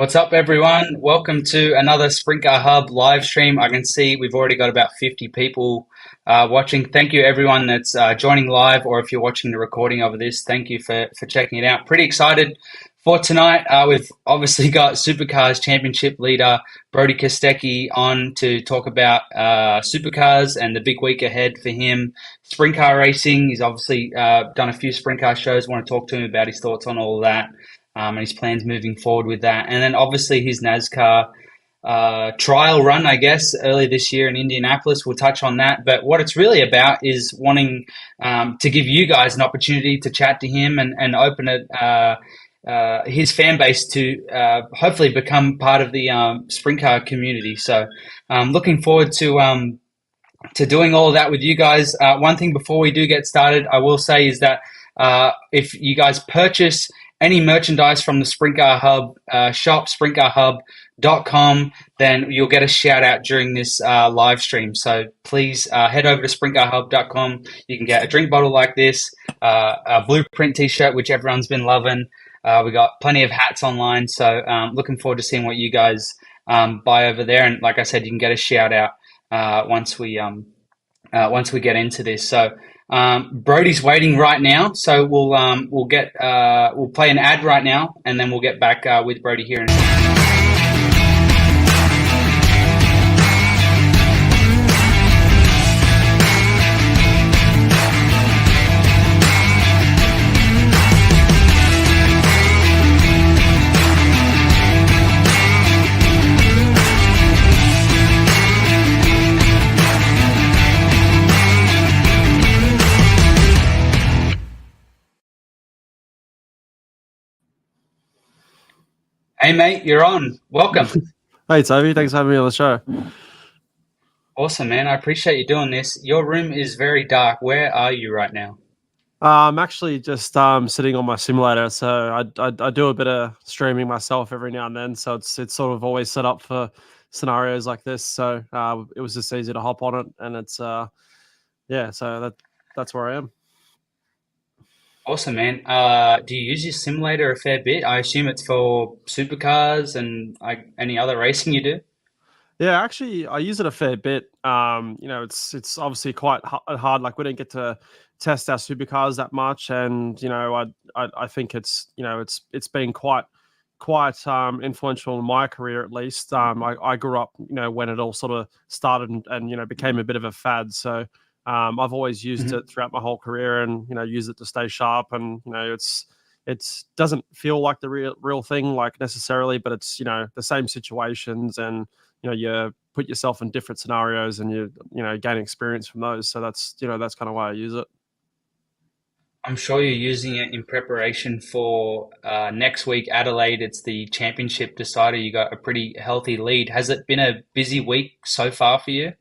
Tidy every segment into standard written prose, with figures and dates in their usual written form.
What's up, everyone? Welcome to another Sprint Car Hub live stream. I can see we've already got about 50 people watching. Thank you, everyone that's joining live, or if you're watching the recording of this, thank you for checking it out. Pretty excited for tonight. We've obviously got Supercars Championship leader Brodie Kostecki on to talk about Supercars and the big week ahead for him. Sprint car racing. He's obviously done a few sprint car shows. Want to talk to him about his thoughts on all of that. And his plans moving forward with that. And then obviously his NASCAR trial run, I guess, early this year in Indianapolis. We'll touch on that. But what it's really about is wanting to give you guys an opportunity to chat to him and open his fan base to hopefully become part of the sprint car community. So looking forward to doing all of that with you guys. One thing before we do get started, I will say is that if you guys purchase any merchandise from the Sprint Car Hub shop, sprintcarhub.com, then you'll get a shout out during this live stream. So please head over to sprintcarhub.com. You can get a drink bottle like this, a blueprint t-shirt, which everyone's been loving. We got plenty of hats online. So looking forward to seeing what you guys buy over there. And like I said, you can get a shout out once we get into this. So Brodie's waiting right now, so we'll play an ad right now, and then we'll get back with Brodie here in a second. Hey, mate, you're on. Welcome. Hey, Toby. Thanks for having me on the show. Awesome, man. I appreciate you doing this. Your room is very dark. Where are you right now? I'm actually just sitting on my simulator, so I do a bit of streaming myself every now and then. So it's sort of always set up for scenarios like this. So it was just easy to hop on it, and it's yeah. So that's where I am. Awesome, man. Do you use your simulator a fair bit? I assume it's for supercars and any other racing you do? Yeah, actually, I use it a fair bit. It's obviously quite hard. Like we didn't get to test our supercars that much, and I think it's been quite influential in my career at least. I grew up when it all sort of started and became a bit of a fad. So I've always used it throughout my whole career, and use it to stay sharp. And it's doesn't feel like the real thing like necessarily, but it's the same situations, and you put yourself in different scenarios, and you gain experience from those. So that's that's kind of why I use it. I'm sure you're using it in preparation for next week, Adelaide. It's the championship decider. You got a pretty healthy lead. Has it been a busy week so far for you?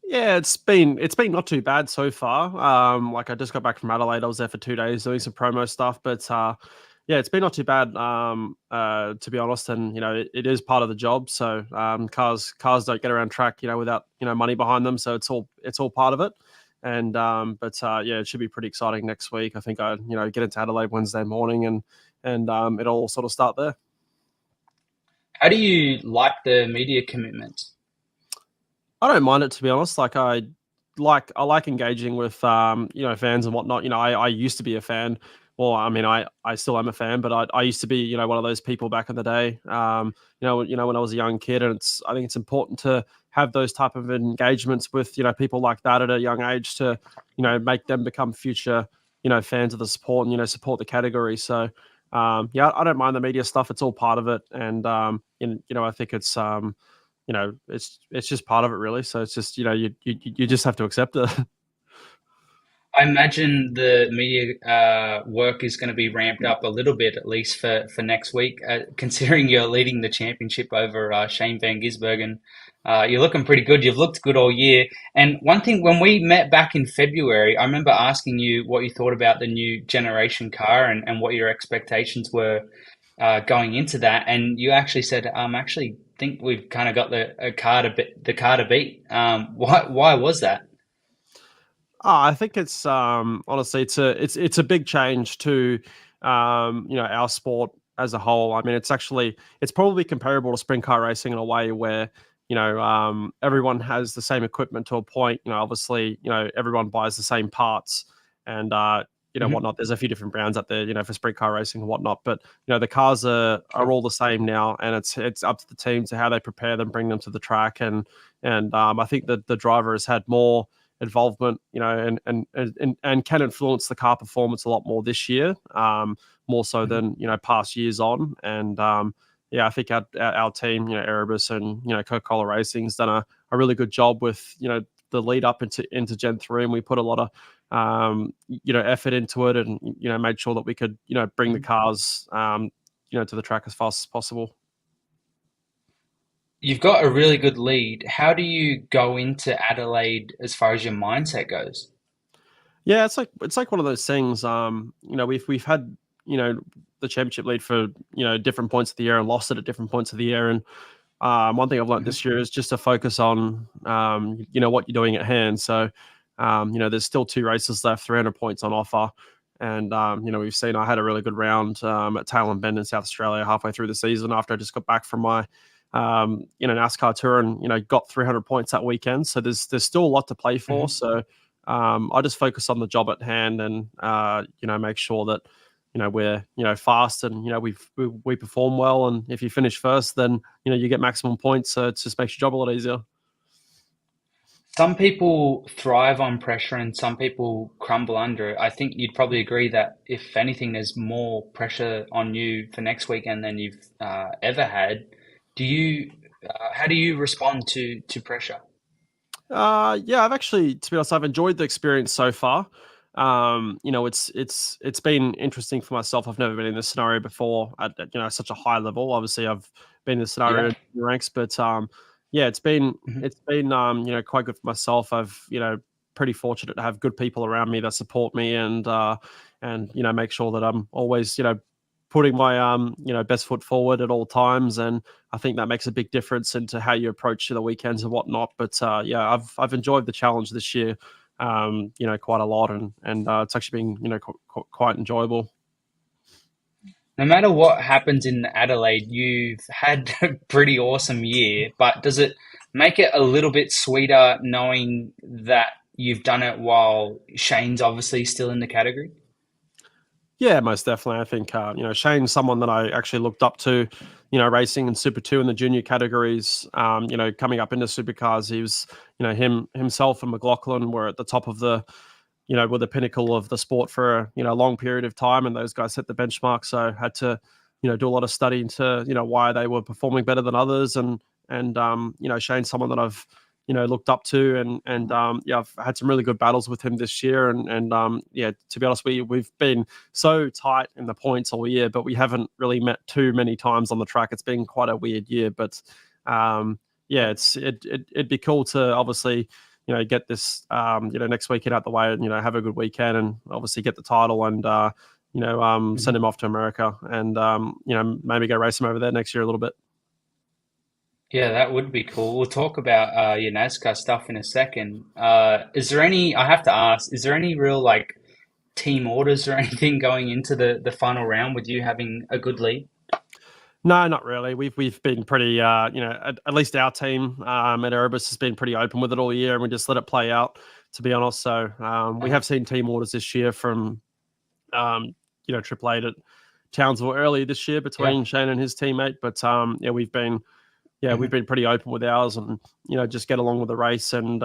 Yeah, it's been not too bad so far. Like I just got back from Adelaide. I was there for 2 days doing some promo stuff, but yeah, it's been not too bad. To be honest, and it is part of the job. So cars don't get around track, without money behind them. So it's all part of it. And but yeah, it should be pretty exciting next week. I think I get into Adelaide Wednesday morning, and it'll all sort of start there. How do you like the media commitment? I don't mind it, to be honest. Like I like engaging with fans and whatnot. I used to be a fan. Well, I mean, I still am a fan, but I used to be one of those people back in the day. When I was a young kid, and I think it's important to have those type of engagements with people like that at a young age to make them become future fans of the sport and support the category. So yeah, I don't mind the media stuff. It's all part of it, and I think it's it's just part of it, really. So it's just you just have to accept it. I imagine the media work is going to be ramped up a little bit, at least for next week, considering you're leading the championship over Shane Van Gisbergen. You're looking pretty good. You've looked good all year. And one thing, when we met back in February, I remember asking you what you thought about the new generation car and what your expectations were going into that. And you actually said, actually think we've kind of got the car to beat. Why was that? I think it's honestly it's a big change to our sport as a whole. I mean, it's probably comparable to sprint car racing in a way where everyone has the same equipment to a point. Obviously, everyone buys the same parts and Hmm. whatnot. There's a few different brands out there, for sprint car racing and whatnot. But the cars are all the same now, and it's up to the team to how they prepare them, bring them to the track, and I think that the driver has had more involvement, and can influence the car performance a lot more this year, more so Hmm. than past years on. And I think our team, Erebus and Coca-Cola Racing's done a really good job with the lead up into Gen 3, and we put a lot of effort into it, and made sure that we could bring the cars to the track as fast as possible. You've got a really good lead. How do you go into Adelaide as far as your mindset goes? Yeah, it's like one of those things. We've had the championship lead for different points of the year and lost it at different points of the year. And one thing I've learned Hmm. this year is just to focus on what you're doing at hand. So there's still 2 races left, 300 points on offer. And we've seen I had a really good round at Tail and Bend in South Australia halfway through the season after I just got back from my NASCAR tour, and got 300 points that weekend. So there's still a lot to play for. Hmm. So I just focus on the job at hand, and make sure that we're fast, and we perform well. And if you finish first, then you get maximum points. So it just makes your job a lot easier. Some people thrive on pressure and some people crumble under it. I think you'd probably agree that if anything, there's more pressure on you for next weekend than you've ever had. How do you respond to pressure? Yeah, I've actually, to be honest, I've enjoyed the experience so far. It's been interesting for myself. I've never been in this scenario before at such a high level. Obviously, I've been in this scenario Yeah. in the ranks, but yeah, Hmm. it's been quite good for myself. I've pretty fortunate to have good people around me that support me, and make sure that I'm always putting my best foot forward at all times. And I think that makes a big difference into how you approach the weekends and whatnot. But yeah, I've enjoyed the challenge this year, quite a lot, and it's actually been quite enjoyable. No matter what happens in Adelaide, you've had a pretty awesome year, but does it make it a little bit sweeter knowing that you've done it while Shane's obviously still in the category? Yeah, most definitely. I think Shane's someone that I actually looked up to, racing in Super Two in the junior categories. Coming up into supercars, he was, himself and McLaughlin were at the top of were the pinnacle of the sport for a long period of time, and those guys set the benchmark. So I had to do a lot of study into why they were performing better than others, and Shane's someone that I've looked up to, and yeah, I've had some really good battles with him this year, and yeah, to be honest, we've been so tight in the points all year, but we haven't really met too many times on the track. It's been quite a weird year, but yeah, it'd be cool to obviously get this next weekend out the way, and have a good weekend, and obviously get the title, and send Mhm. him off to America, and maybe go race him over there next year a little bit. Yeah, that would be cool. We'll talk about your NASCAR stuff in a second. Is there any, I have to ask, is there any real like team orders or anything going into the final round with you having a good lead? No, not really. We've been pretty, at least our team at Erebus has been pretty open with it all year, and we just let it play out, to be honest. So we Uh-huh. have seen team orders this year from, Triple Eight at Townsville earlier this year Yeah. between Shane and his teammate. But yeah, we've Hmm. been pretty open with ours, and just get along with the race. And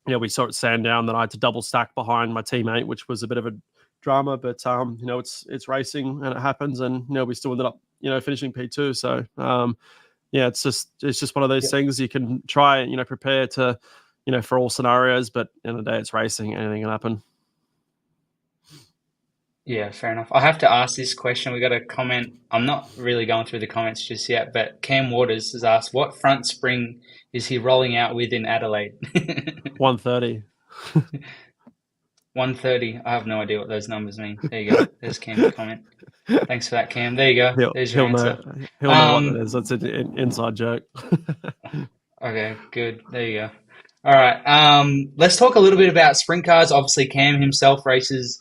we saw at Sandown that I had to double stack behind my teammate, which was a bit of a drama. But it's racing and it happens, and we still ended up finishing P2. So yeah, it's just one of those Yeah. things. You can try prepare to for all scenarios, but in the day it's racing, anything can happen. Yeah, fair enough. I have to ask this question. We got a comment. I'm not really going through the comments just yet, but Cam Waters has asked, what front spring is he rolling out with in Adelaide? 130. 130. I have no idea what those numbers mean. There you go. There's Cam's comment. Thanks for that, Cam. There you go. he'll There's your he'll know answer. he'll know what that Um, is. That's an inside joke. okay, good. There you go. All right. Let's talk a little bit about sprint cars. Obviously, Cam himself races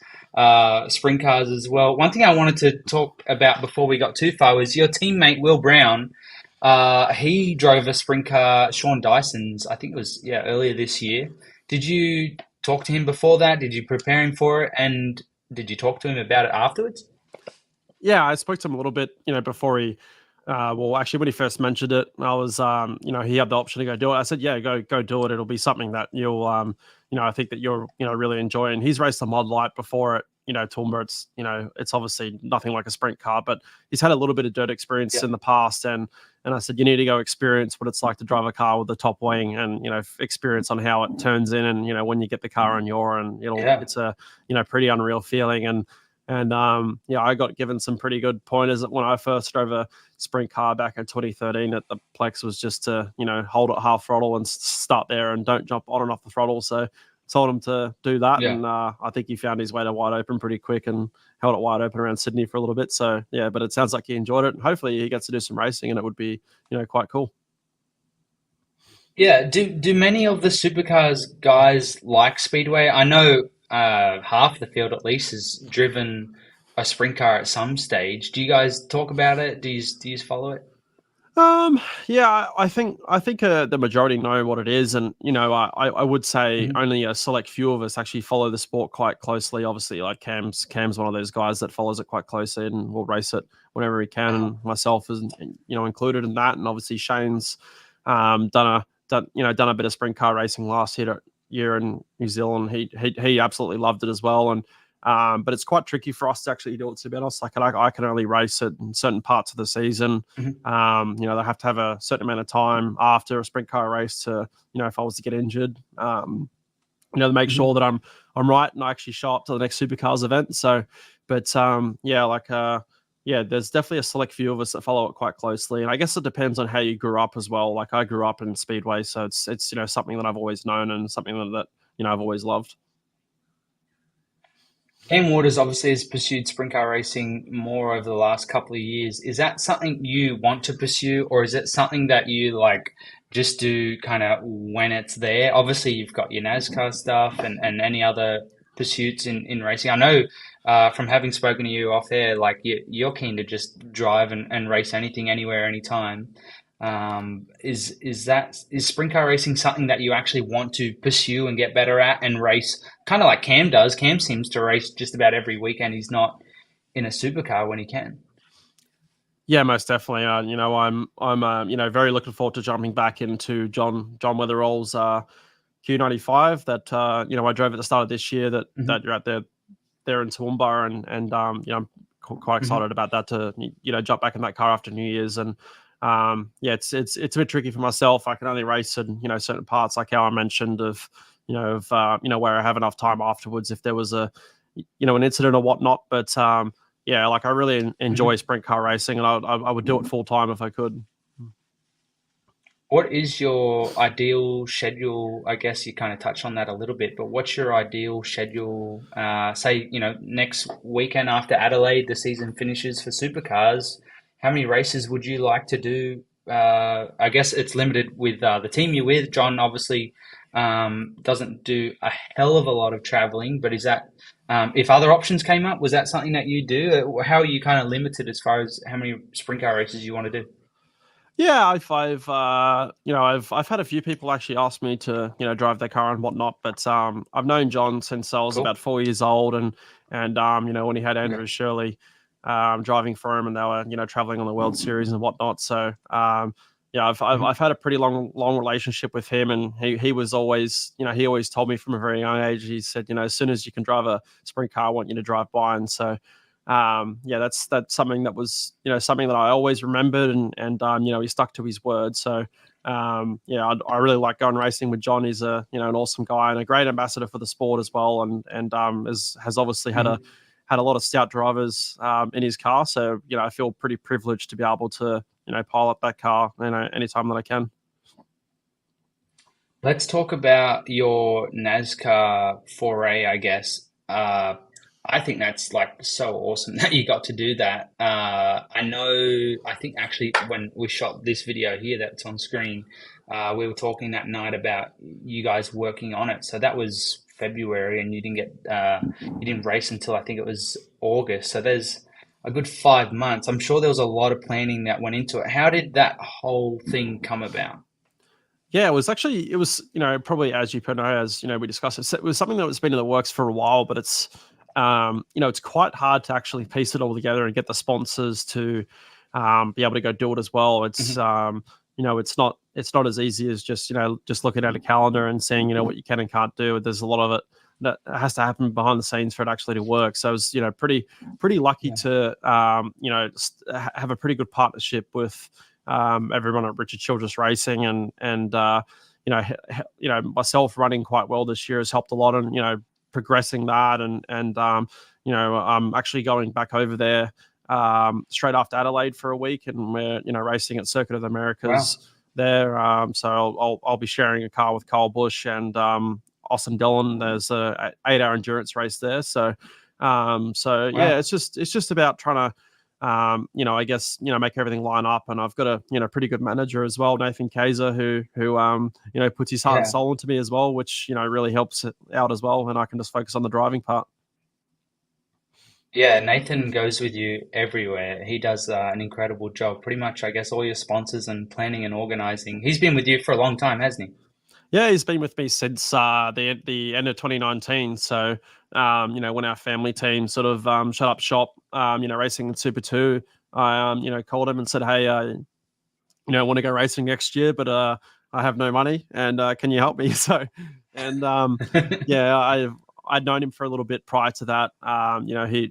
sprint cars as well. One thing I wanted to talk about before we got too far was your teammate Will Brown. He drove a sprint car, Sean Dyson's, I think it was earlier this year. Did you talk to him before that? Did you prepare him for it? And did you talk to him about it afterwards? Yeah, I spoke to him a little bit, before he, well, actually, when he first mentioned it, I was, he had the option to go do it. I said, yeah, go do it. It'll be something that you'll, I think that you'll, really enjoy. And he's raced a mod light before it, Toowoomba. It's obviously nothing like a sprint car, but he's had a little bit of dirt experience Yeah. in the past. And I said, you need to go experience what it's like to drive a car with the top wing and, experience on how it turns in. And, when you get the car on your, and Yeah. it's a, pretty unreal feeling. And I got given some pretty good pointers when I first drove a sprint car back in 2013 at the Plex, was just to, hold it half throttle and start there and don't jump on and off the throttle. So told him to do that. Yeah. And I think he found his way to wide open pretty quick and held it wide open around Sydney for a little bit. So, yeah, but it sounds like he enjoyed it. And hopefully he gets to do some racing and it would be, quite cool. Yeah. Do many of the supercars guys like Speedway? I know half the field at least has driven a sprint car at some stage. Do you guys talk about it? Do you follow it? Yeah, I think the majority know what it is, and I would say Mhm. only a select few of us actually follow the sport quite closely. Obviously, like Cam's one of those guys that follows it quite closely and will race it whenever he can, Uh-huh. and myself is included in that. And obviously Shane's done a bit of sprint car racing last year in New Zealand. He absolutely loved it as well, and but it's quite tricky for us to actually do it, to be honest. Like I can only race it in certain parts of the season. Mhm. They have to have a certain amount of time after a sprint car race to, if I was to get injured, to make Mhm. sure that I'm right and I actually show up to the next Supercars event. So, but there's definitely a select few of us that follow it quite closely, and I guess it depends on how you grew up as well. Like I grew up in speedway, so it's something that I've always known and something that I've always loved. Cam Waters obviously has pursued sprint car racing more over the last couple of years. Is that something you want to pursue, or is it something that you like just do kind of when it's there? Obviously, you've got your NASCAR stuff and any other pursuits in racing. I know from having spoken to you off air, like you're keen to just drive and race anything, anywhere, anytime. Is sprint car racing something that you actually want to pursue and get better at and race, kind of like Cam does? Cam seems to race just about every weekend. He's not in a supercar when he can. Yeah, most definitely. I'm very looking forward to jumping back into John Weatherall's Q95 that I drove at the start of this year. That Hmm. you're out there in Toowoomba, and I'm quite Hmm. excited about that to jump back in that car after New Year's. And it's a bit tricky for myself. I can only race in certain parts, like how I mentioned where I have enough time afterwards if there was an incident or whatnot. But yeah, like I really enjoy Hmm. sprint car racing, and I would do it full time if I could. What is your ideal schedule? I guess you kind of touched on that a little bit, but what's your ideal schedule? Say, next weekend after Adelaide, the season finishes for supercars. How many races would you like to do? I guess it's limited with the team you're with. John obviously doesn't do a hell of a lot of traveling, but is that if other options came up, was that something that you do? How are you kind of limited as far as how many sprint car races you want to do? Yeah, I've had a few people actually ask me to drive their car and whatnot, but I've known John since I was Cool. about 4 years old, and when he had Okay. Andrew Shirley driving for him, and they were traveling on the World Series and whatnot. So yeah, I've Mhm. had a pretty long relationship with him, and he was always he always told me from a very young age. He said, as soon as you can drive a sprint car, I want you to drive by. And so yeah, that's something that was something that I always remembered, and he stuck to his word. So yeah, I really like going racing with John. He's an awesome guy and a great ambassador for the sport as well, and has obviously Mhm. had a lot of stout drivers in his car. So I feel pretty privileged to be able to pilot that car anytime that I can. Let's talk about your NASCAR foray, I guess. I think that's like so awesome that you got to do that. I think actually when we shot this video here that's on screen, we were talking that night about you guys working on it. So that was February, and you didn't race until I think it was August. So there's a good 5 months. I'm sure there was a lot of planning that went into it. How did that whole thing come about? Yeah, it was, probably as you know, as we discussed, it was something that was been in the works for a while, but it's, it's quite hard to actually piece it all together and get the sponsors to be able to go do it as well. It's, Mhm. it's not as easy as just, just looking at a calendar and seeing, what you can and can't do. There's a lot of it that has to happen behind the scenes for it actually to work. So I was, pretty lucky Yeah. to, have a pretty good partnership with, everyone at Richard Childress Racing, and myself running quite well this year has helped a lot, and progressing that, and I'm actually going back over there straight after Adelaide for a week, and we're racing at Circuit of the Americas Wow. there. So I'll be sharing a car with Kyle Busch and Austin Dillon. There's a 8-hour endurance race there, so yeah, Wow. it's just about trying to I guess, make everything line up. And I've got a, pretty good manager as well, Nathan Kaiser, who puts his heart and Yeah. soul into me as well, which, really helps it out as well. And I can just focus on the driving part. Yeah, Nathan goes with you everywhere. He does an incredible job. Pretty much, I guess, all your sponsors and planning and organizing. He's been with you for a long time, hasn't he? Yeah, he's been with me since the end of 2019. So, when our family team sort of shut up shop, racing in Super 2, I, called him and said, hey, I want to go racing next year, but I have no money, and can you help me? So, and yeah, I'd known him for a little bit prior to that.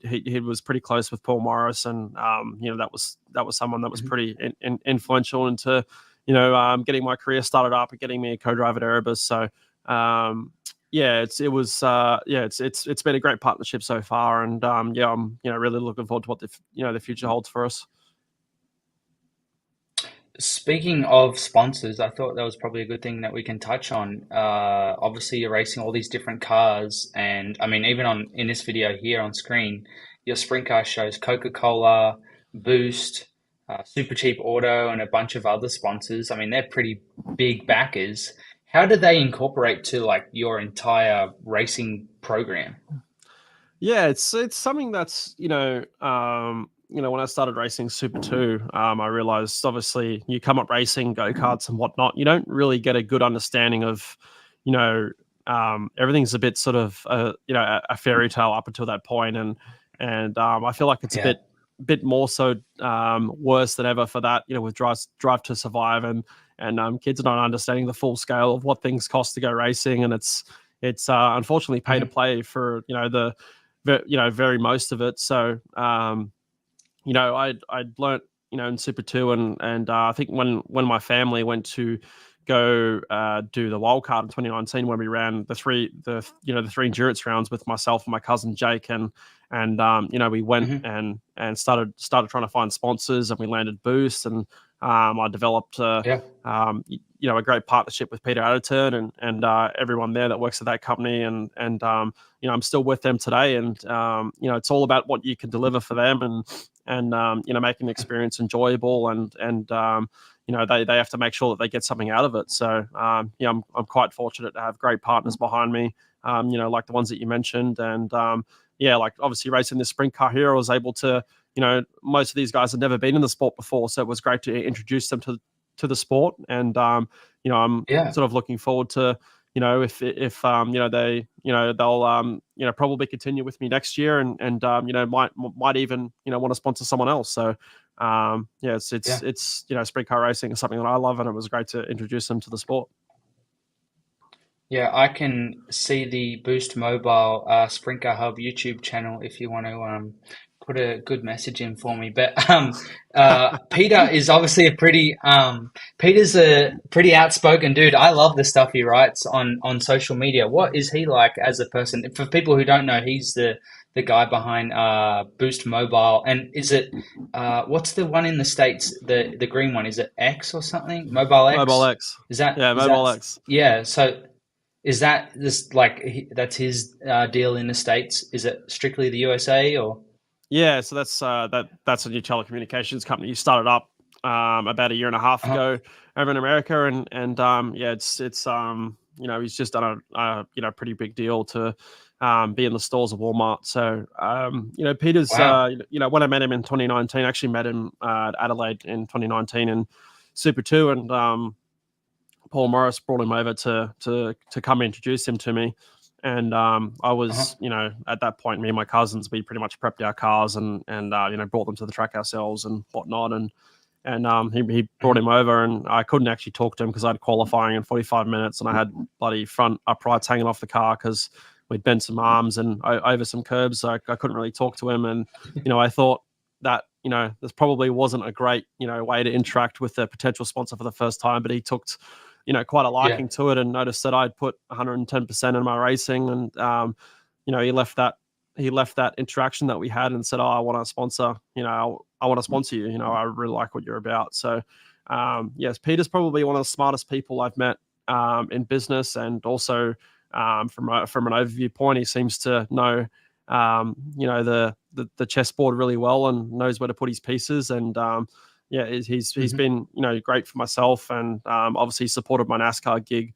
He was pretty close with Paul Morris, and that was someone that was pretty influential into getting my career started up and getting me a co-driver at Erebus. So. Yeah, it's been a great partnership so far, and yeah, I'm really looking forward to what the future holds for us. Speaking of sponsors, I thought that was probably a good thing that we can touch on. Obviously, you're racing all these different cars, and I mean, even on in this video here on screen, your sprint car shows Coca-Cola, Boost, Super Cheap Auto, and a bunch of other sponsors. I mean, they're pretty big backers. How do they incorporate to like your entire racing program? Yeah, it's something that's when I started racing Super 2, I realized obviously you come up racing go karts and whatnot, you don't really get a good understanding of, you know, everything's a bit sort of a fairy tale up until that point, and I feel like it's a Yeah, bit more so worse than ever for that, with Drive to Survive, and kids are not understanding the full scale of what things cost to go racing, and it's unfortunately pay to hmm, play for very most of it. So I'd learnt in Super Two, and I think when my family went to go do the wild card in 2019, when we ran the three endurance rounds with myself and my cousin Jake, and we went hmm, and started trying to find sponsors, and we landed Boost, and I developed yeah, a great partnership with Peter Adderton and everyone there that works at that company, and I'm still with them today, and it's all about what you can deliver for them, and making the experience enjoyable, and they have to make sure that they get something out of it. So I'm quite fortunate to have great partners behind me, like the ones that you mentioned, and yeah, like obviously racing this sprint car here, I was able to, most of these guys had never been in the sport before, so it was great to introduce them to the sport, and I'm yeah. sort of looking forward to, if they, they'll probably continue with me next year, and might even want to sponsor someone else. So yeah, Yeah. it's sprint car racing is something that I love, and it was great to introduce them to the sport. Yeah, I can see the Boost Mobile Sprinter Hub YouTube channel if you want to put a good message in for me. But Peter is obviously Peter's a pretty outspoken dude. I love the stuff he writes on social media. What is he like as a person? For people who don't know, he's the guy behind Boost Mobile. And is it what's the one in the States? The green one, is it X or something? Mobile Mobile X? X, Is that yeah, is that Mobile X. yeah, so is that this like that's his deal in the States? Is it strictly the USA or? Yeah, so that's a new telecommunications company. Started up about a year and a half Uh-huh. ago over in America, and yeah, it's he's just done a pretty big deal to be in the stores of Walmart. So Peter's Wow. when I met him in 2019, I actually met him at Adelaide in 2019 in Super 2, and Paul Morris brought him over to come introduce him to me. And I was, at that point, me and my cousins, we pretty much prepped our cars and brought them to the track ourselves and whatnot. And he brought him over, and I couldn't actually talk to him because I had qualifying in 45 minutes, and I had bloody front uprights hanging off the car because we'd bent some arms and over some curbs. So I couldn't really talk to him. And, I thought that, this probably wasn't a great, way to interact with a potential sponsor for the first time, but he took quite a liking to it and noticed that I'd put 110% in my racing. And, he left that interaction that we had and said, I want to sponsor, I want to sponsor you. I really like what you're about. So, yes, Peter's probably one of the smartest people I've met in business, and also from an overview point, he seems to know, the chessboard really well and knows where to put his pieces. And he's been great for myself, and obviously supported my NASCAR gig,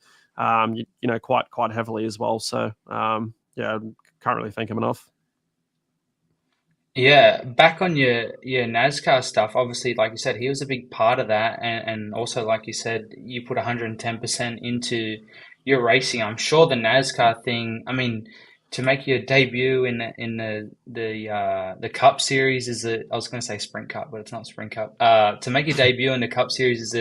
quite heavily as well. So can't really thank him enough. Yeah, back on your NASCAR stuff, obviously, like you said, he was a big part of that, and also, like you said, you put 110% into your racing. I'm sure the NASCAR thing, I mean, to make your debut in the Cup Series is I was going to say Sprint Cup, but it's not Sprint Cup. To make your debut in the Cup Series is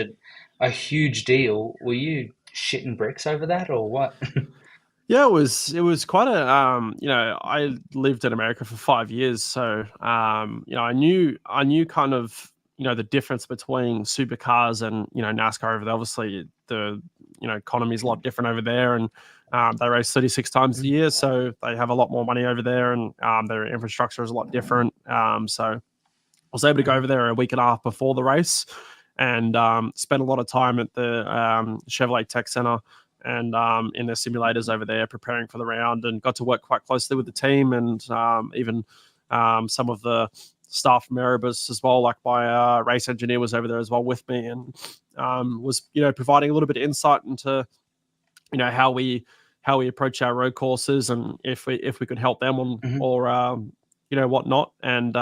a huge deal. Were you shitting bricks over that, or what? Yeah, it was quite a I lived in America for 5 years, so I knew kind of the difference between supercars and NASCAR over there. Obviously, the economy is a lot different over there, and they race 36 times a year, so they have a lot more money over there, and their infrastructure is a lot different. So I was able to go over there a week and a half before the race, and spent a lot of time at the Chevrolet Tech Center and in their simulators over there preparing for the round, and got to work quite closely with the team, and even some of the staff from Erebus as well. Like my race engineer was over there as well with me, and was providing a little bit of insight into how we approach our road courses, and if we could help them on Mhm. or whatnot. And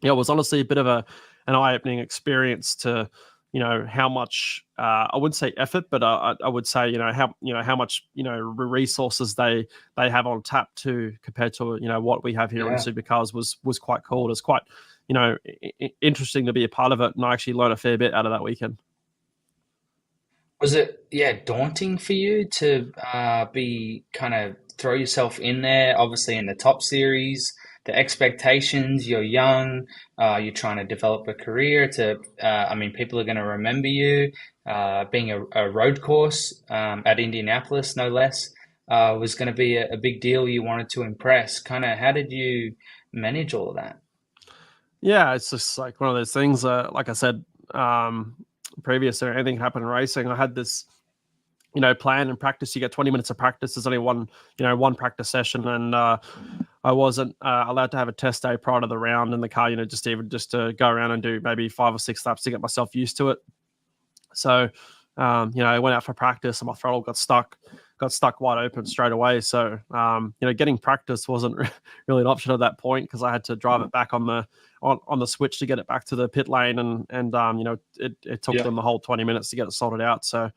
it was honestly a bit of an eye-opening experience to how much I wouldn't say effort, but I would say how much resources they have on tap to compared to what we have here in Yeah. supercars was quite cool. It's quite interesting to be a part of it, and I actually learned a fair bit out of that weekend. Was it, yeah, daunting for you to be kind of throw yourself in there? Obviously, in the top series, the expectations, you're young, you're trying to develop a career I mean, people are going to remember you. Being a road course at Indianapolis, no less, was going to be a big deal. You wanted to impress. Kind of, how did you manage all of that? Yeah, it's just like one of those things. Like I said, previous or anything happened in racing, I had this plan and practice. You get 20 minutes of practice. There's only one practice session, and I wasn't allowed to have a test day prior to the round in the car. Just to go around and do maybe 5 or 6 laps to get myself used to it. So, I went out for practice and my throttle got stuck wide open straight away. So, getting practice wasn't really an option at that point because I had to drive it back on the switch to get it back to the pit lane, and it took them the whole 20 minutes to get it sorted out. So,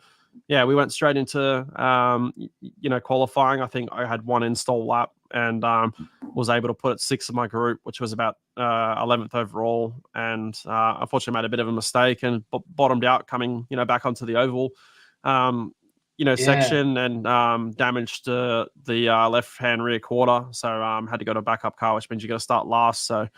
yeah, we went straight into qualifying. I think I had one install lap and was able to put it 6th in my group, which was about 11th overall. And unfortunately, made a bit of a mistake and bottomed out coming back onto the oval Yeah. section, and damaged the left hand rear quarter. So had to go to a backup car, which means you got to start last. So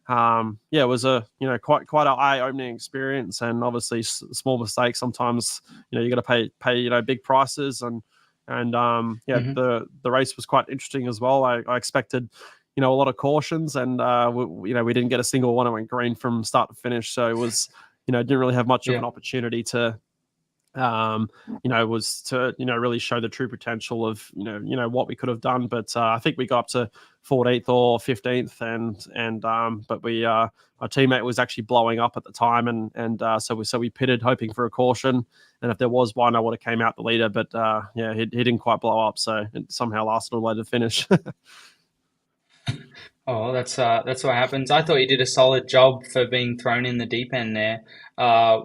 it was a quite an eye-opening experience, and obviously small mistakes sometimes you got to pay big prices, and Hmm. the race was quite interesting as well. I expected a lot of cautions, and we didn't get a single one. It went green from start to finish, so it was didn't really have much of Yeah. an opportunity to was to, really show the true potential of, what we could have done. But I think we got up to 14th or 15th, but our teammate was actually blowing up at the time, so we pitted hoping for a caution, and if there was one, I would have came out the leader, but he didn't quite blow up, so it somehow lasted a way to finish. Oh, that's what happens. I thought you did a solid job for being thrown in the deep end there. Uh,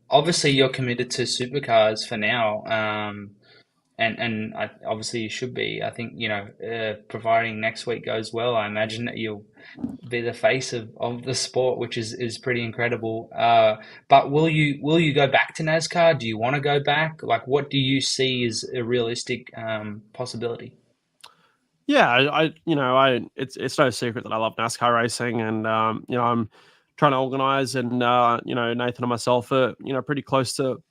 Obviously, you're committed to supercars for now, obviously you should be. I think providing next week goes well, I imagine that you'll be the face of the sport, which is pretty incredible. But will you go back to NASCAR? Do you want to go back? Like, what do you see as a realistic possibility? Yeah, it's no secret that I love NASCAR racing, and I'm trying to organize, and Nathan and myself are pretty close to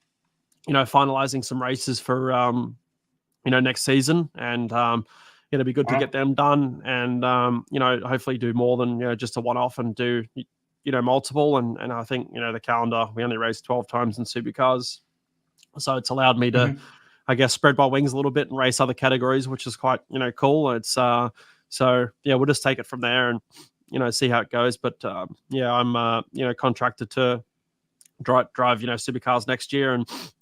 finalizing some races for next season, and it'll be good to Wow. get them done, and hopefully do more than just a one-off, and do multiple, and I think the calendar, we only raced 12 times in supercars, so it's allowed me to, Mhm. I guess, spread my wings a little bit and race other categories, which is quite cool. It's so yeah, we'll just take it from there and see how it goes. But yeah, I'm contracted to drive supercars next year,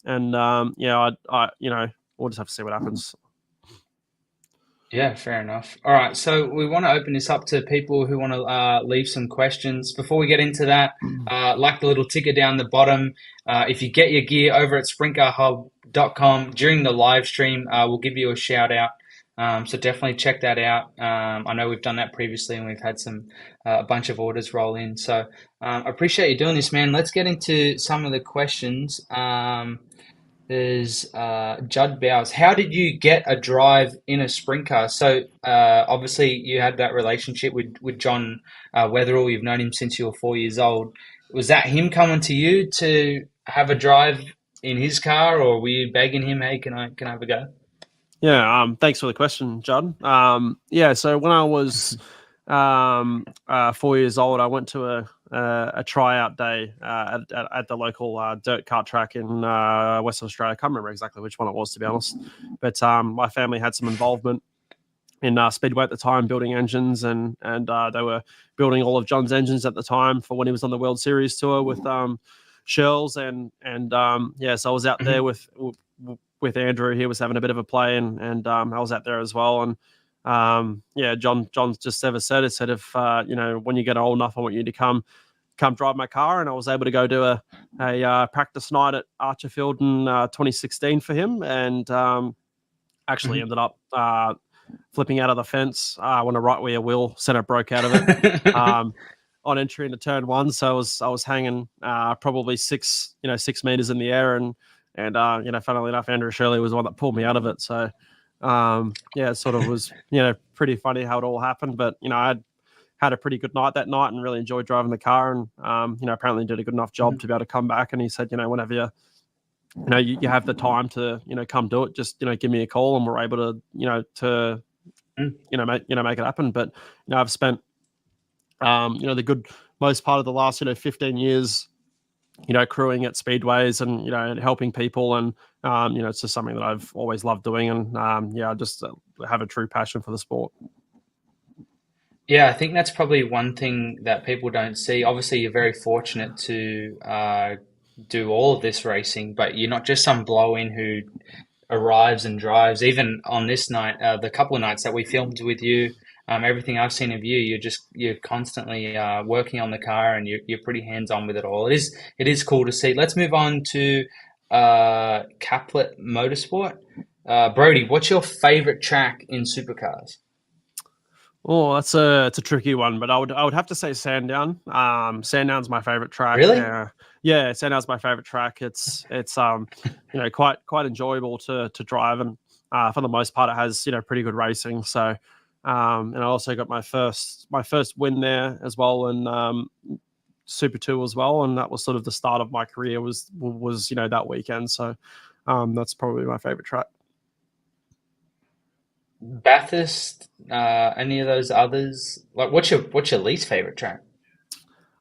and yeah, we'll just have to see what happens. Yeah, fair enough. All right, so we want to open this up to people who want to leave some questions. Before we get into that, like the little ticker down the bottom, if you get your gear over at sprintcarhub.com during the live stream, we'll give you a shout out. So definitely check that out. I know we've done that previously, and we've had a bunch of orders roll in. So I appreciate you doing this, man. Let's get into some of the questions. There's Judd Bowers. How did you get a drive in a sprint car? So obviously you had that relationship with John Wetherell. You've known him since you were 4 years old. Was that him coming to you to have a drive in his car, or were you begging him, "Hey, can I have a go?" Yeah, thanks for the question, Judd. Yeah, so when I was 4 years old, I went to a tryout day at the local dirt kart track in Western Australia. I can't remember exactly which one it was, to be honest. But my family had some involvement in Speedway at the time, building engines, and they were building all of John's engines at the time for when he was on the World Series tour with Shells, and yeah, so I was out there Mhm. with Andrew. He was having a bit of a play, and I was out there as well. And yeah, John's just ever said, if when you get old enough, I want you to come drive my car. And I was able to go do a practice night at Archerfield in 2016 for him, and actually ended up flipping out of the fence when a right rear wheel center broke out of it. Mhm. On entry into turn one, so I was hanging probably 6 meters in the air, and funnily enough, Andrew Shirley was the one that pulled me out of it. So yeah, it sort of was pretty funny how it all happened. But I had a pretty good night that night and really enjoyed driving the car, and apparently did a good enough job to be able to come back. And he said, whenever you have the time to come do it, just give me a call, and we're able to make it happen. But I've spent the good most part of the last 15 years crewing at speedways, and helping people, and it's just something that I've always loved doing, and I just have a true passion for the sport. Yeah, I think that's probably one thing that people don't see. Obviously, you're very fortunate to do all of this racing, but you're not just some blow-in who arrives and drives. Even on this night, the couple of nights that we filmed with you, everything I've seen of you, you're constantly working on the car, and you're pretty hands-on with it all. It is cool to see. Let's move on to Caplet Motorsport. Brodie, what's your favorite track in supercars? Oh, it's a tricky one, but I would have to say Sandown. Sandown's my favorite track. Really? Yeah, Sandown's my favorite track. It's quite enjoyable to drive, and for the most part, it has pretty good racing. So, and I also got my first win there as well, and Super Two as well, and that was sort of the start of my career. Was that weekend. So, that's probably my favorite track. Bathurst, any of those others? Like, what's your least favorite track?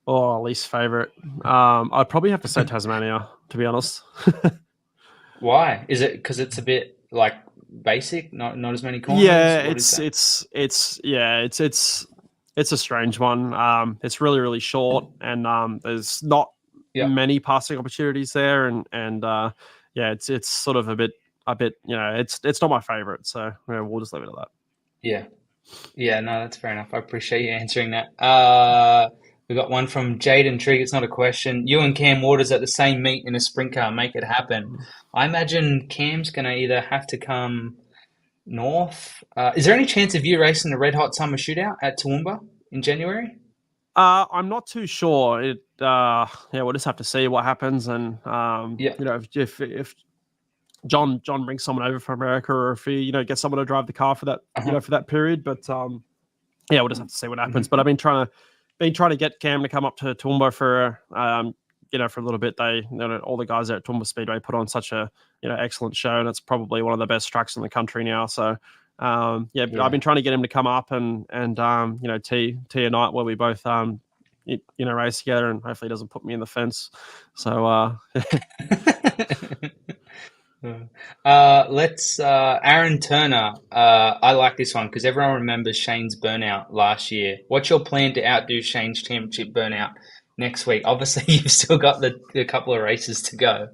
Oh, least favorite. I'd probably have to say Tasmania, to be honest. Why? Is it because it's a bit like basic, not as many corners? Yeah, What is that? it's a strange one. It's really really short, and there's not Yep. many passing opportunities there, and yeah, it's sort of a bit it's not my favorite. So yeah, we'll just leave it at that. Yeah. Yeah, no, that's fair enough. I appreciate you answering that. We got one from Jaden Trigg. It's not a question. You and Cam Waters at the same meet in a sprint car, make it happen. I imagine Cam's gonna either have to come north. Is there any chance of you racing the Red Hot Summer Shootout at Toowoomba in January? I'm not too sure. Yeah, we'll just have to see what happens, and Yeah. if John brings someone over from America, or if he gets someone to drive the car for that Uh-huh. for that period. But yeah, we'll just have to see what happens. Hmm. But I've been trying to get Cam to come up to Toowoomba for for a little bit. All the guys there at Toowoomba Speedway put on such a excellent show, and it's probably one of the best tracks in the country now. So yeah, I've Yeah. been trying to get him to come up and tee a night where we both race together, and hopefully he doesn't put me in the fence. So Let's Aaron Turner. I like this one because everyone remembers Shane's burnout last year. What's your plan to outdo Shane's championship burnout next week? Obviously, you've still got the couple of races to go.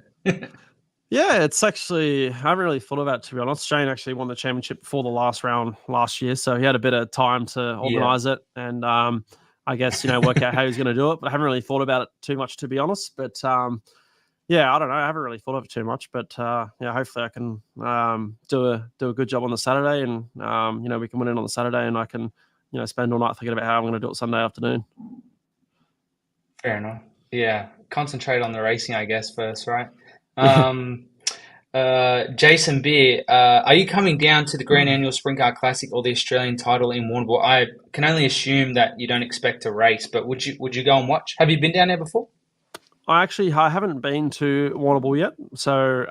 Yeah, it's actually I haven't really thought about it, to be honest. Shane actually won the championship before the last round last year, so he had a bit of time to Yeah, organise it and I guess work out how he's going to do it. But I haven't really thought about it too much, to be honest. But yeah, I don't know. I haven't really thought of it too much. But yeah, hopefully I can do a good job on the Saturday, and we can win it on the Saturday, and I can spend all night thinking about how I'm going to do it Sunday afternoon. fair enough. Yeah, concentrate on the racing, I guess, first, right? Yeah. Um, Jason Beer, are you coming down to the Grand Annual Sprint Car Classic or the Australian title in Warrnambool? I can only assume that you don't expect to race, but would you go and watch? Have you been down there before? I haven't been to Warrnambool yet, so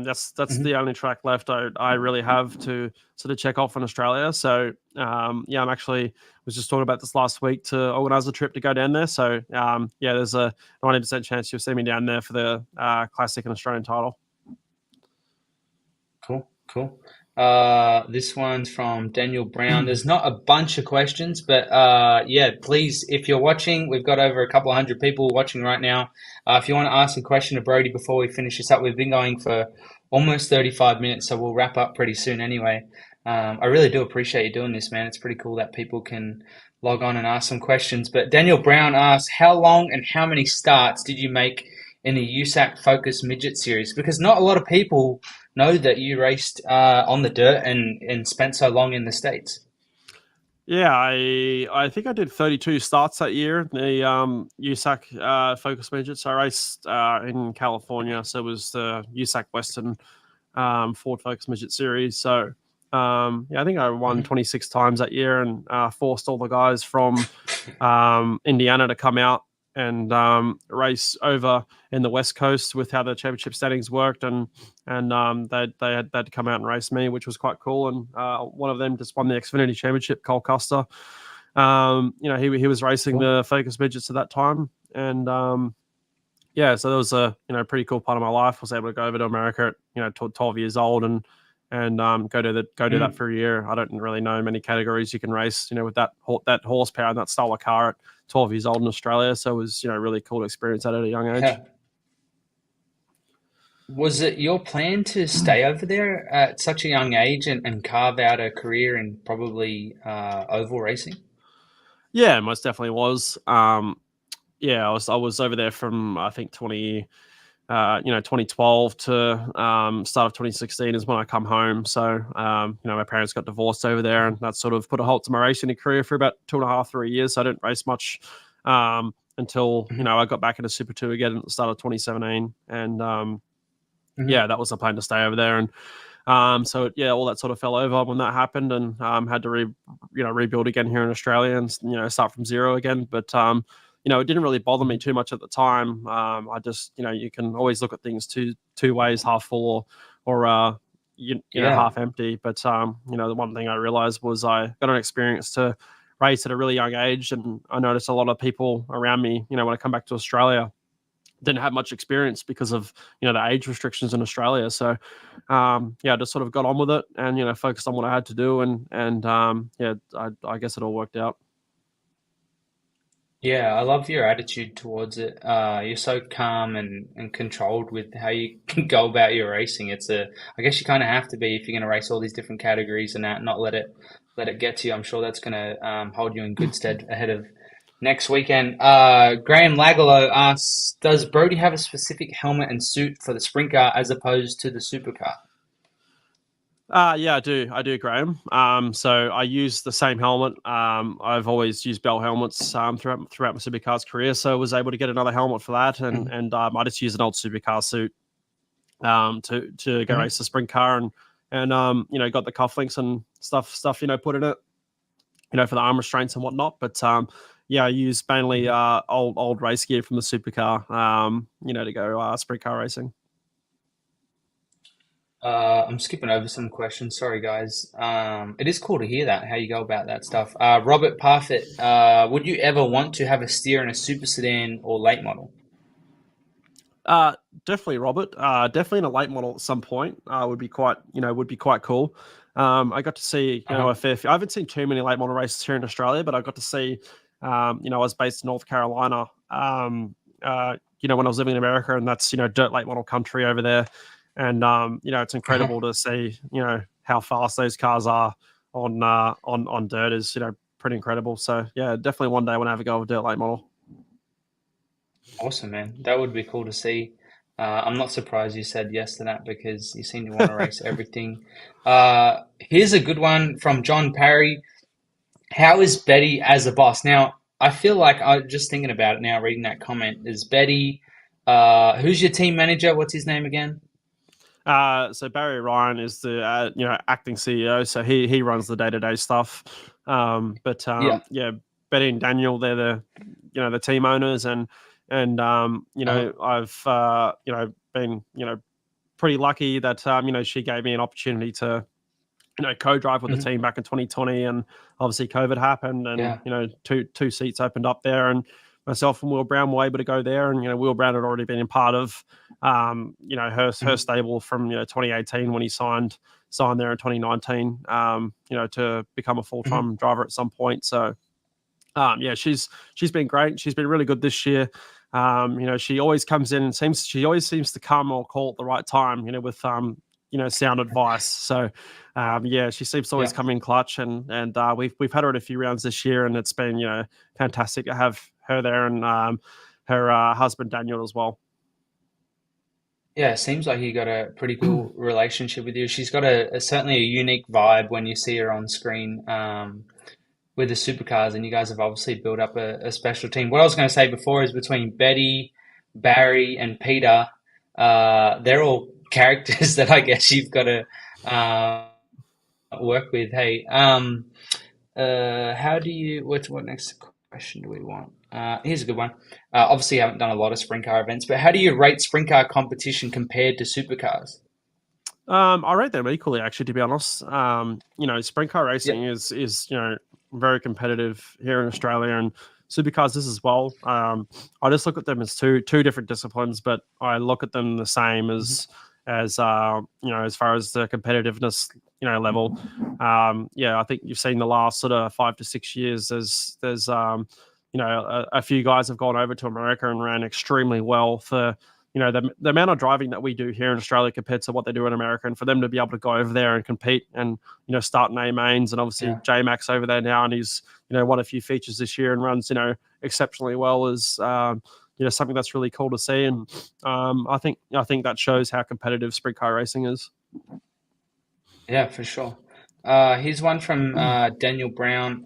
that's Hmm. the only track left I really have to sort of check off in Australia. So yeah, I'm actually was just talking about this last week to organise a trip to go down there. So yeah, there's a 90% chance you'll see me down there for the classic and Australian title. Cool, cool. This one's from Daniel Brown. There's not a bunch of questions, but yeah, please, if you're watching, we've got over a couple of hundred people watching right now. If you want to ask a question to Brodie before we finish this up, we've been going for almost 35 minutes, so we'll wrap up pretty soon anyway. I really do appreciate you doing this, man. It's pretty cool that people can log on and ask some questions. But Daniel Brown asks, how long and how many starts did you make in the USAC Focus Midget Series? Because not a lot of people know that you raced on the dirt and spent so long in the States. Yeah, I think I did 32 starts that year in the USAC Focus Midgets. I raced in California, so it was the USAC Western Ford Focus Midget Series. So yeah, I think I won Mhm. 26 times that year, and forced all the guys from Indiana to come out and race over in the West Coast with how the championship standings worked, and they'd come out and race me, which was quite cool. And one of them just won the Xfinity Championship, Cole Custer. He was racing Cool. the Focus Midgets at that time, and yeah, so that was a pretty cool part of my life. I was able to go over to America at 12 years old and go do that Mm. for a year. I don't really know many categories you can race, with that horsepower and that style of car at 12 years old in Australia. So it was really cool to experience that at a young age. Yeah. Was it your plan to stay over there at such a young age and carve out a career in probably oval racing? Yeah, most definitely was. Yeah, I was over there from I think 2012 to start of 2016 is when I come home. So, my parents got divorced over there, and that sort of put a halt to my racing career for about 2.5, 3 years. So I didn't race much until, Hmm. I got back into Super 2 again at the start of 2017. And Hmm. yeah, that was the plan to stay over there. And so yeah, all that sort of fell over when that happened, and had to rebuild again here in Australia and start from zero again. But it didn't really bother me too much at the time. I just you can always look at things two ways, half full or Yeah. half empty. But the one thing I realized was I got an experience to race at a really young age, and I noticed a lot of people around me. When I come back to Australia, didn't have much experience because of the age restrictions in Australia. So I just sort of got on with it and focused on what I had to do, and I guess it all worked out. Yeah, I love your attitude towards it. You're so calm and controlled with how you can go about your racing. I guess you kind of have to be if you're going to race all these different categories and that, not let it get to you. I'm sure that's going to hold you in good stead ahead of next weekend. Graham Lagalo asks, does Brodie have a specific helmet and suit for the sprint car as opposed to the supercar? Yeah, I do, Graham. So I use the same helmet. I've always used Bell helmets throughout my Supercars career, so I was able to get another helmet for that, and I just use an old Supercar suit to go race the sprint car, and got the cufflinks and stuff put in it, for the arm restraints and whatnot. But I use mainly old race gear from the supercar, to go sprint car racing. I'm skipping over some questions. Sorry, guys. It is cool to hear that, how you go about that stuff. Robert Parfit, would you ever want to have a steer in a super sedan or late model? Definitely, Robert. Definitely in a late model at some point. Would be quite cool. I got to see, a fair few. I haven't seen too many late model races here in Australia, but I got to see, I was based in North Carolina, when I was living in America, and that's, dirt late model country over there. And, it's incredible to see, how fast those cars are on dirt is, pretty incredible. So yeah, definitely one day I want to have a go with dirt late model. Awesome, man. That would be cool to see. I'm not surprised you said yes to that because you seem to want to race everything. Here's a good one from John Parry. How is Betty as a boss? Now, I feel like I'm just thinking about it now, reading that comment. Is Betty, who's your team manager? What's his name again? So Barry Ryan is the acting CEO, so he runs the day-to-day stuff. Yeah. Betty and Daniel, they're the team owners, and I've been pretty lucky that she gave me an opportunity to co-drive with the team back in 2020, and obviously COVID happened, and Yeah. two seats opened up there, and myself and Will Brown were able to go there, and Will Brown had already been a part of her stable from 2018 when he signed there in 2019 to become a full-time driver at some point. So she's been great. She's been really good this year. She always comes in and she always seems to come or call at the right time, with sound advice. So she seems to always come in clutch, and we've had her in a few rounds this year, and it's been fantastic to have her there, and her husband Daniel as well. Yeah, it seems like you got a pretty cool relationship with you. She's got certainly a unique vibe when you see her on screen with the supercars, and you guys have obviously built up a special team. What I was going to say before is between Betty, Barry, and Peter, they're all characters that I guess you've got to work with. Hey, how do you? What next question do we want? Here's a good one. Obviously, you haven't done a lot of sprint car events, but how do you rate sprint car competition compared to supercars? I rate them equally, actually, to be honest. Sprint car racing is very competitive here in Australia, and supercars is as well. I just look at them as two different disciplines, but I look at them the same as far as the competitiveness level. I think you've seen the last sort of 5 to 6 years. There's a few guys have gone over to America and ran extremely well for the amount of driving that we do here in Australia compared to what they do in America, and for them to be able to go over there and compete and start in A mains, and obviously J Max over there now, and he's won a few features this year and runs exceptionally well, is something that's really cool to see, and I think that shows how competitive sprint car racing is. Yeah, for sure. Here's one from Daniel Brown.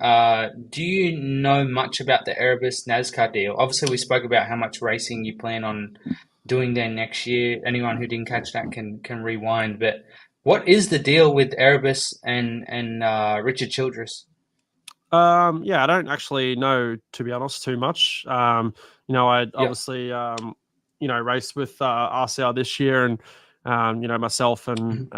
Do you know much about the Erebus NASCAR deal? Obviously, we spoke about how much racing you plan on doing there next year. Anyone who didn't catch that can rewind. But what is the deal with Erebus and Richard Childress? I don't actually know, to be honest, too much. I obviously raced with RCR this year, and myself and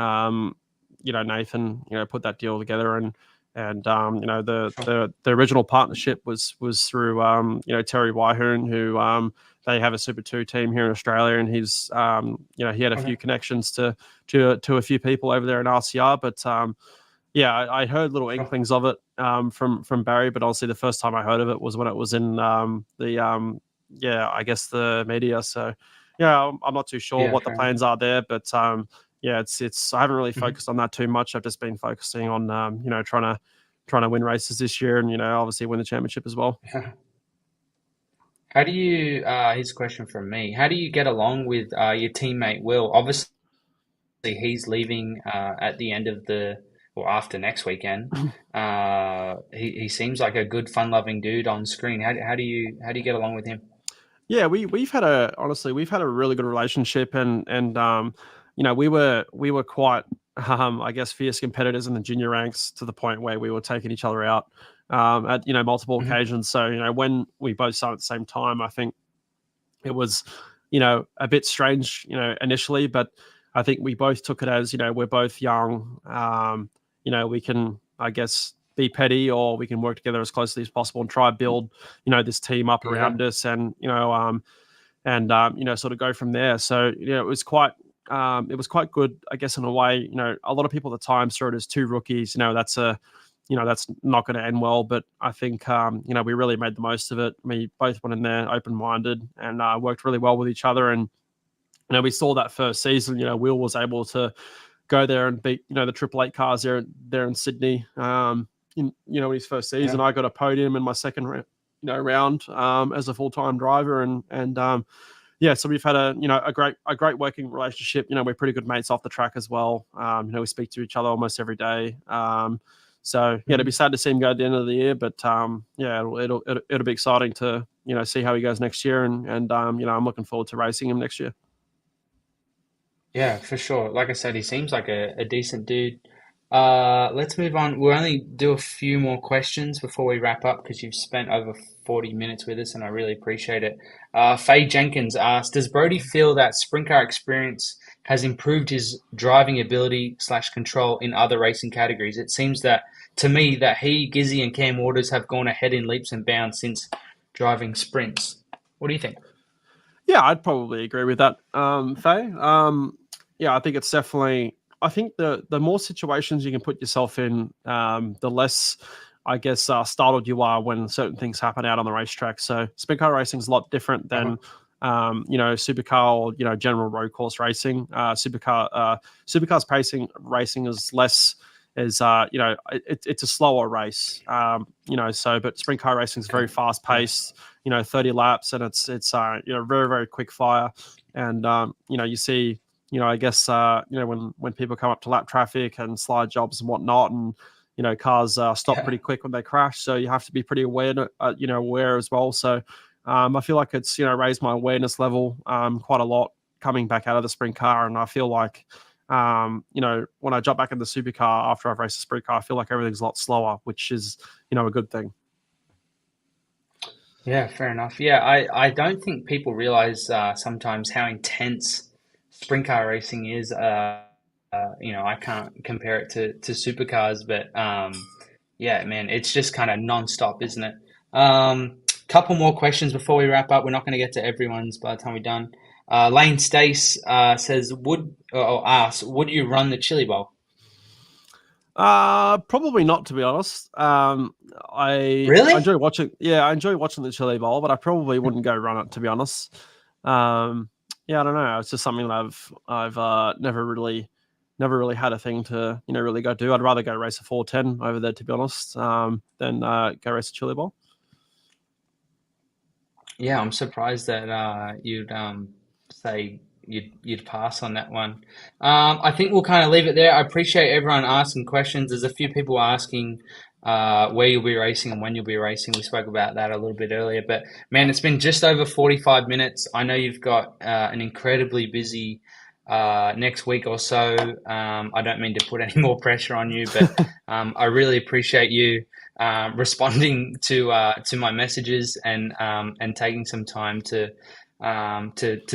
Nathan put that deal together, and And the, Sure. the original partnership was through Terry Wyhern, who they have a Super Two team here in Australia, and he's he had a Okay. few connections to a few people over there in RCR, but yeah, I heard little Sure. inklings of it from Barry, but honestly, the first time I heard of it was when it was in I guess the media. So yeah, I'm not too sure Yeah. what the Fair enough. plans are there, but yeah, it's I haven't really Mhm. focused on that too much. I've just been focusing on trying to win races this year, and obviously win the championship as well. How do you? Here's a question from me. How do you get along with your teammate Will? Obviously, he's leaving at the end of the or after next weekend. He seems like a good, fun-loving dude on screen. How do you get along with him? Yeah, we've had a honestly we've had a really good relationship, and we were quite I guess fierce competitors in the junior ranks to the point where we were taking each other out at multiple Hmm. occasions. So when we both started at the same time, I think it was a bit strange initially, but I think we both took it as we're both young. We can, I guess, be petty, or we can work together as closely as possible and try build this team up Yeah. around us, and sort of go from there. So it was quite good, I guess, in a way. A lot of people at the time saw it as two rookies. That's not going to end well. But I think we really made the most of it. We both went in there open minded and worked really well with each other. And we saw that first season. Will was able to go there and beat the Triple Eight cars there in Sydney. In his first season, Yeah. I got a podium in my second round as a full time driver, and yeah, so we've had a great working relationship. We're pretty good mates off the track as well. We speak to each other almost every day. So yeah, it'd be Hmm. sad to see him go at the end of the year, but yeah, it'll be exciting to see how he goes next year, and I'm looking forward to racing him next year. Yeah, for sure. Like I said, he seems like a decent dude. Let's move on. We'll only do a few more questions before we wrap up because you've spent over 40 minutes with us and I really appreciate it. Faye Jenkins asked, does Brodie feel that sprint car experience has improved his driving ability slash control in other racing categories? It seems that to me that he, Gizzy, and Cam Waters have gone ahead in leaps and bounds since driving sprints. What do you think? Yeah, I'd probably agree with that, Faye. Yeah, I think it's definitely. I think the more situations you can put yourself in, the less, I guess, startled you are when certain things happen out on the racetrack. So, sprint car racing is a lot different Uh-huh. than, supercar or general road course racing. Supercars racing is less. It's a slower race. But sprint car racing is Okay. very fast Yeah. paced. 30 laps, and it's very very quick fire, and you see I guess when people come up to lap traffic and slide jobs and whatnot, and cars stop Yeah. pretty quick when they crash, so you have to be pretty aware as well. So I feel like it's raised my awareness level quite a lot coming back out of the sprint car, and I feel like when I jump back in the supercar after I've raced a sprint car, I feel like everything's a lot slower, which is a good thing. Yeah, fair enough. Yeah, I don't think people realize sometimes how intense sprint car racing is. I can't compare it to supercars, but yeah, man, it's just kind of non-stop, isn't it? Couple more questions before we wrap up. We're not going to get to everyone's by the time we're done. Lane Stace says, or asks, would you run the Chili Bowl? Probably not, to be honest. I Really? enjoy watching. Yeah, I enjoy watching the Chili Bowl, but I probably wouldn't go run it, to be honest. Um, yeah, I don't know. It's just something that I've never really had a thing to really go do. I'd rather go race a 410 over there, to be honest, than go race a Chili Bowl. Yeah, I'm surprised that you'd say you'd pass on that one. I think we'll kind of leave it there. I appreciate everyone asking questions. There's a few people asking where you'll be racing and when you'll be racing. We spoke about that a little bit earlier, but man, it's been just over 45 minutes. I know you've got an incredibly busy next week or so. I don't mean to put any more pressure on you, but I really appreciate you responding to my messages and taking some time to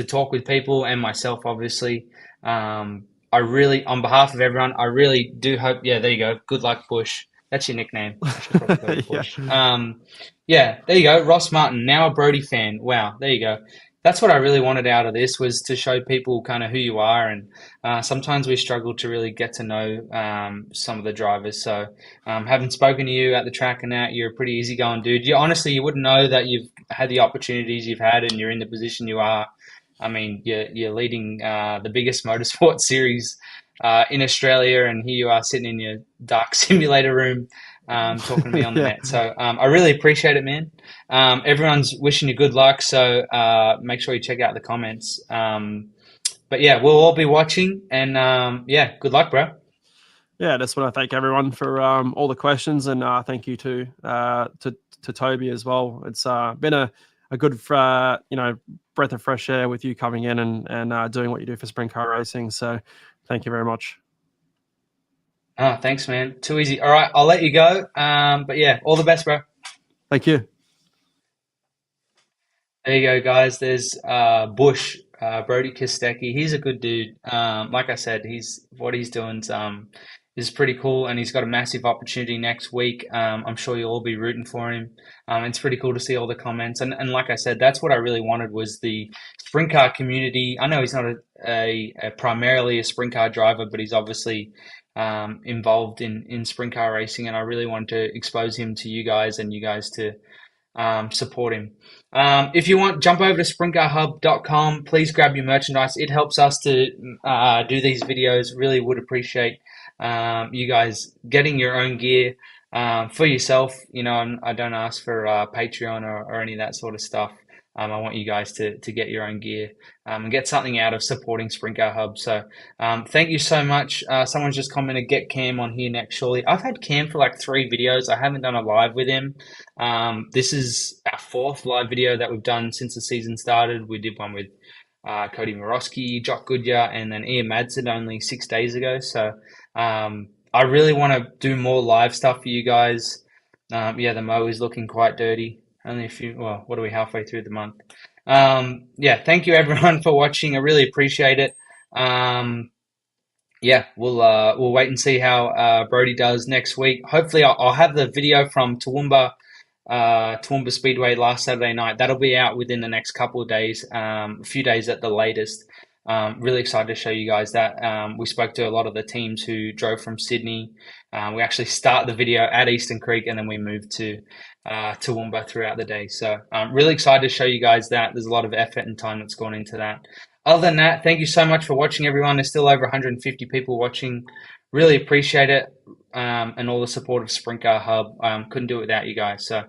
talk with people and myself, obviously. I really, on behalf of everyone, I really do hope. Yeah, there you go. Good luck, Bush. That's your nickname. I should probably go with Yeah. Bush. Yeah, there you go. Ross Martin, now a Brodie fan. Wow, there you go. That's what I really wanted out of this, was to show people kind of who you are, and sometimes we struggle to really get to know some of the drivers. So, having spoken to you at the track and that, you're a pretty easygoing dude. You honestly, you wouldn't know that you've had the opportunities you've had, and you're in the position you are. I mean, you're leading the biggest motorsport series in Australia, and here you are sitting in your dark simulator room talking to me on the Yeah. net. So I really appreciate it, man. Everyone's wishing you good luck, so make sure you check out the comments. But yeah, we'll all be watching, and yeah, good luck, bro. Yeah, just want to thank everyone for all the questions, and thank you to Toby as well. It's been a good breath of fresh air with you coming in and doing what you do for sprint car racing. So thank you very much. Thanks, man. Too easy. All right, I'll let you go. But yeah, all the best, bro. Thank you. There you go, guys. There's Bush, Brodie Kostecki. He's a good dude. Like I said, what he's doing is pretty cool, and he's got a massive opportunity next week. I'm sure you'll all be rooting for him. It's pretty cool to see all the comments, and like I said, that's what I really wanted, was the sprint car community. I know he's not a primarily a sprint car driver, but he's obviously involved in sprint car racing, and I really wanted to expose him to you guys, and you guys to support him. If you want, jump over to sprintcarhub.com. Please grab your merchandise. It helps us to do these videos. Really would appreciate you guys getting your own gear for yourself. You know, I don't ask for Patreon or any of that sort of stuff. I want you guys to get your own gear and get something out of supporting Sprint Car Hub. So thank you so much. Someone's just commented, get Cam on here next, surely. I've had Cam for like 3 videos. I haven't done a live with him. This is our 4th live video that we've done since the season started. We did one with Cody Morosky, Jock Goodyear, and then Ian Madsen only 6 days ago. So I really want to do more live stuff for you guys. Yeah, the mow is looking quite dirty. Only a few, well, what are we, halfway through the month? Yeah, thank you everyone for watching. I really appreciate it. Yeah, we'll wait and see how Brodie does next week. Hopefully, I'll have the video from Toowoomba Speedway last Saturday night. That'll be out within the next couple of days, a few days at the latest. Really excited to show you guys that. We spoke to a lot of the teams who drove from Sydney. We actually start the video at Eastern Creek, and then we moved to Toowoomba throughout the day. So I'm really excited to show you guys that. There's a lot of effort and time that's gone into that. Other than that, thank you so much for watching, everyone. There's still over 150 people watching. Really appreciate it, and all the support of Sprint Car Hub. Couldn't do it without you guys. So